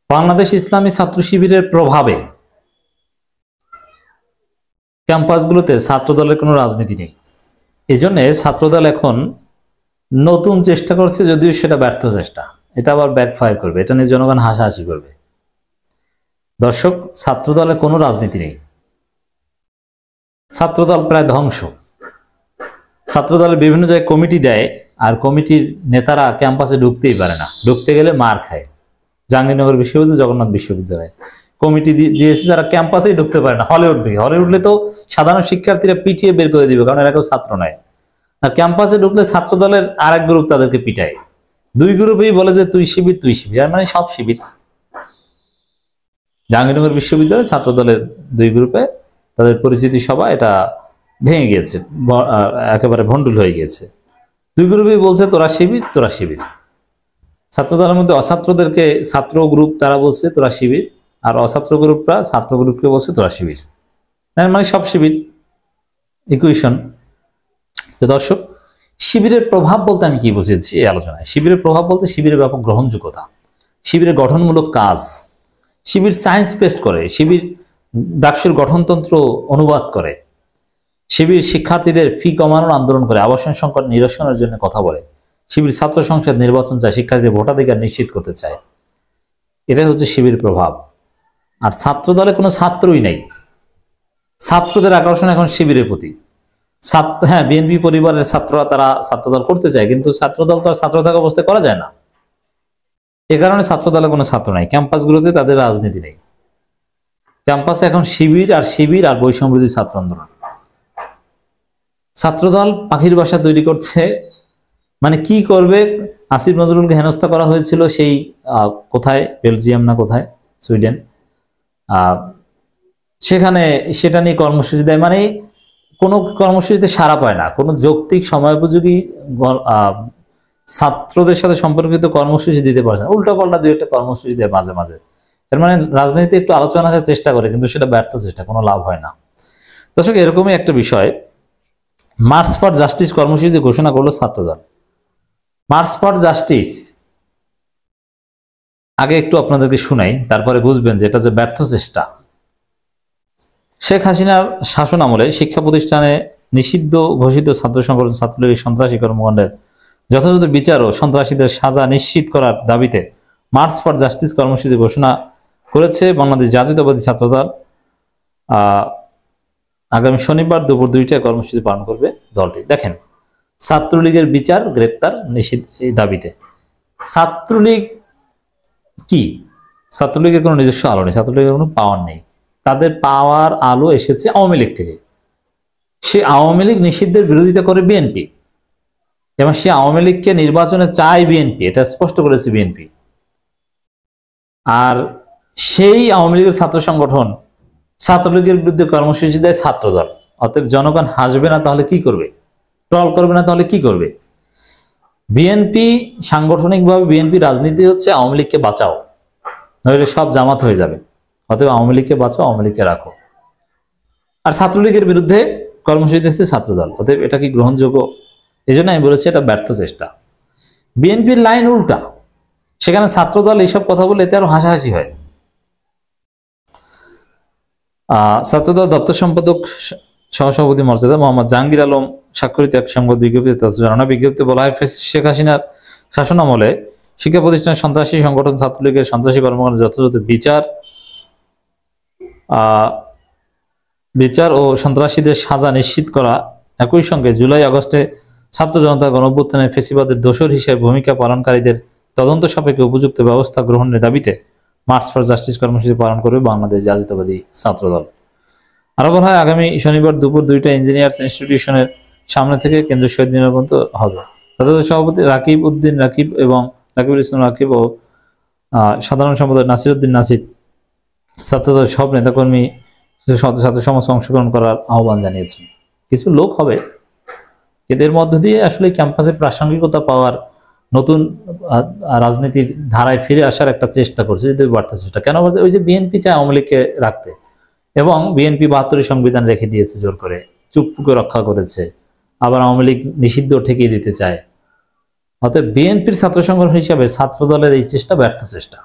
বাংলাদেশ ইসলামী ছাত্র শিবিরের প্রভাবে ক্যাম্পাসগুলোতে ছাত্রদলের কোনো রাজনীতি নেই। এজন্য ছাত্রদল এখন নতুন চেষ্টা করছে, যদিও সেটা ব্যর্থ চেষ্টা। এটা আবার ব্যাকফায়ার করবে, এটা নিয়ে জনগণ হাসাহাসি করবে। দর্শক, ছাত্রদলে কোনো রাজনীতি নেই। ছাত্রদল প্রায় ধ্বংস। ছাত্রদলের বিভিন্ন জায়গায় কমিটি দেয়, আর কমিটির নেতারা ক্যাম্পাসে ঢুকতেই পারে না, ঢুকতে গেলে মার খায়। জাহাঙ্গীরনগর বিশ্ববিদ্যালয়, জগন্নাথ বিশ্ববিদ্যালয় কমিটি দিয়েছে যারা ক্যাম্পাসেই ঢুকতে পারে না, হলে উঠবে। হলে উঠলে তো সাধারণ শিক্ষার্থীরা পিটিয়ে বের করে দিবে, কারণ এরা কেউ ছাত্র নয়। আর ক্যাম্পাসে ঢুকলে ছাত্রদলের আরেক গ্রুপ তাদেরকে পিটায়। দুই গ্রুপেই বলে যে তুই শিবির তুই শিবির, আর মানে সব শিবির। জাহাঙ্গীরনগর বিশ্ববিদ্যালয় ছাত্রদলের দুই গ্রুপে তাদের পরিচিতি সভা এটা ভেঙে গিয়েছে, একেবারে ভণ্ডুল হয়ে গিয়েছে। দুই গ্রুপেই বলছে তোরা শিবির তোরা শিবির। ছাত্রদলের মধ্যে অছাত্রদেরকে ছাত্র গ্রুপ তারা বলছে তোরা শিবির, আর অছাত্র গ্রুপরা ছাত্র গ্রুপকে বলছে তোরা শিবির, মানে সব শিবির, ইকুয়েশন। তো দর্শক, শিবিরের প্রভাব বলতে আমি কি বুঝেছি এই আলোচনায়? শিবিরের প্রভাব বলতে শিবিরের ব্যাপক গ্রহণযোগ্যতা, শিবিরের গঠনমূলক কাজ, শিবির সায়েন্স বেসড করে, শিবির ডাকসুর গঠনতন্ত্র অনুবাদ করে, শিবির শিক্ষার্থীদের ফি কমানোর আন্দোলন করে, আবাসন সংকট নিরসনের জন্য কথা বলে, শিবির ছাত্র সংসদ নির্বাচন চায়, শিক্ষার্থীদের ভোটাধিকার নিশ্চিত করতে চায়। এটাই হচ্ছে শিবির প্রভাব। আর ছাত্র দলে কোনো ছাত্রই নেই। ছাত্রদের আকর্ষণ এখন শিবিরের প্রতি। হ্যাঁ, বিএনপি পরিবারের ছাত্ররা তারা ছাত্রদল করতে চায়, কিন্তু ছাত্রদল তো আর ছাত্র থাকা অবস্থায় করা যায় না। এ কারণে ছাত্রদলে কোনো ছাত্র নাই, ক্যাম্পাসগুলোতে তাদের রাজনীতি নেই। ক্যাম্পাসে এখন শিবির আর বৈষম্যবিরোধী ছাত্র আন্দোলন। ছাত্রদল পাখির বাসা তৈরি করছে, মানে কি করবে? আসিফ নজরুলকে হেনস্থা করা হয়েছিল সেই কোথায়, বেলজিয়াম না কোথায়, সুইডেন, সেখানে সেটা নিয়ে কর্মসূচি দেয়। মানে কোনো কর্মসূচিতে সাড়া পায় না, কোনো যৌক্তিক সময়োপযোগী ছাত্রদের সাথে সম্পর্কিত কর্মসূচি দিতে পারছে না, উল্টা পাল্টা দুই একটা কর্মসূচি দেয় মাঝে মাঝে। এর মানে রাজনীতি একটু আলোচনা আসার চেষ্টা করে, কিন্তু সেটা ব্যর্থ চেষ্টা, কোনো লাভ হয় না। দর্শক, এরকমই একটা বিষয়, মার্চ ফর জাস্টিস কর্মসূচি ঘোষণা করলো ছাত্রদল। মার্চ ফর জাস্টিস আগে একটু আপনাদেরকে শুনাই, তারপরে বুঝবেন যে এটা যে ব্যর্থ চেষ্টা। শেখ হাসিনার শাসন আমলে শিক্ষা প্রতিষ্ঠানে নিষিদ্ধ ঘোষিত ছাত্র সংগঠন ছাত্রলীগের সন্ত্রাসী কর্মকাণ্ডের যথাযথ বিচার ও সন্ত্রাসীদের সাজা নিশ্চিত করার দাবিতে মার্চ ফর জাস্টিস কর্মসূচি ঘোষণা করেছে বাংলাদেশ জাতীয়তাবাদী ছাত্রদল। আগামী শনিবার দুপুর 2টায় কর্মসূচি পালন করবে দলটি। দেখেন, ছাত্রলীগের বিচার গ্রেপ্তার নিষিদ্ধ এই দাবিতে। ছাত্রলীগ কি? ছাত্রলীগের কোনো নিজস্ব আলো নেই, ছাত্রলীগের কোনো পাওয়ার নেই। তাদের পাওয়ার আলো এসেছে আওয়ামী লীগ থেকে। সে আওয়ামী লীগ নিষিদ্ধের বিরোধিতা করে বিএনপি, এবং সে আওয়ামী লীগকে নির্বাচনে চায় বিএনপি, এটা স্পষ্ট করেছে বিএনপি। আর সেই আওয়ামী লীগের ছাত্র সংগঠন ছাত্রলীগের বিরুদ্ধে কর্মসূচি দেয় ছাত্রদল। অতএব জনগণ হাসবে না তাহলে কি করবে? ট্রল করবে না তাহলে কি করবে? বিএনপি সাংগঠনিকভাবে বিএনপি রাজনীতি হচ্ছে আওয়ামী লীগকে বাঁচাও, নইলে সব জামাত হয়ে যাবে। অতএব আওয়ামী লীগকে বাঁচাও, আওয়ামী লীগকে রাখো। আর ছাত্রলীগের বিরুদ্ধে কর্মসূচি দিচ্ছে ছাত্রদল। অতএব এটা কি গ্রহণযোগ্য? এই জন্য আমি বলেছি এটা ব্যর্থ চেষ্টা। বিএনপির লাইন উল্টা, সেখানে ছাত্রদল এইসব কথা বলে এতে আরো হাসাহাসি হয়। ছাত্রদল দপ্তর সম্পাদক সহসভাপতি মর্যাদা মোহাম্মদ জাহাঙ্গীর আলম স্বাক্ষরিত এক সংবাদ বিজ্ঞপ্তিতে তথ্য জানানো। বিজ্ঞপ্তিতে বলা হয়, শেখ হাসিনার শাসন আমলে শিক্ষা প্রতিষ্ঠানের সন্ত্রাসী সংগঠন ছাত্রলীগের সন্ত্রাসী কর্মকাণ্ডের যথাযথ বিচার ও সন্ত্রাসীদের সাজা নিশ্চিত করা, একই সঙ্গে জুলাই আগস্টে ছাত্র জনতা গণঅভ্যুত্থানে ফ্যাসিবাদের দোসর হিসেবে ভূমিকা পালনকারীদের তদন্ত সাপেক্ষে উপযুক্ত ব্যবস্থা গ্রহণের দাবিতে মার্চ ফর জাস্টিস কর্মসূচি পালন করবে বাংলাদেশ জাতীয়তাবাদী ছাত্রদল। আরো বলা হয়, আগামী শনিবার দুপুর 2টায় ইঞ্জিনিয়ার্স ইনস্টিটিউশনের সামনে থেকে কেন্দ্রীয় শহীদ মিনার পর্যন্ত হবে। ছাত্রদল সভাপতি রাকিব উদ্দিন রাকিব এবং রাকিবুল ইসলাম রাকিব ও সাধারণ সম্পাদক নাসির উদ্দিন নাসির ছাত্রদলের সব নেতাকর্মী ছাত্র সমাজ অংশগ্রহণ করার আহ্বান জানিয়েছেন। কিছু লোক হবে, এদের মধ্য দিয়ে আসলে ক্যাম্পাসে প্রাসঙ্গিকতা পাওয়ার, নতুন রাজনীতির ধারায় ফিরে আসার একটা চেষ্টা করছে, যদি বার্তা চেষ্টা। কেন বলতে? ওই যে বিএনপি চায় আওয়ামী লীগকে রাখতে, এবং বিএনপি 72 সংবিধান রেখে দিয়েছে জোর করে, চুপকে রক্ষা করেছে, আবার আওয়ামী লীগ নিষিদ্ধ ঠেকিয়ে দিতে চায়। অতএব বিএনপির ছাত্র সংগঠন হিসাবে ছাত্র দলের এই চেষ্টা ব্যর্থ চেষ্টা।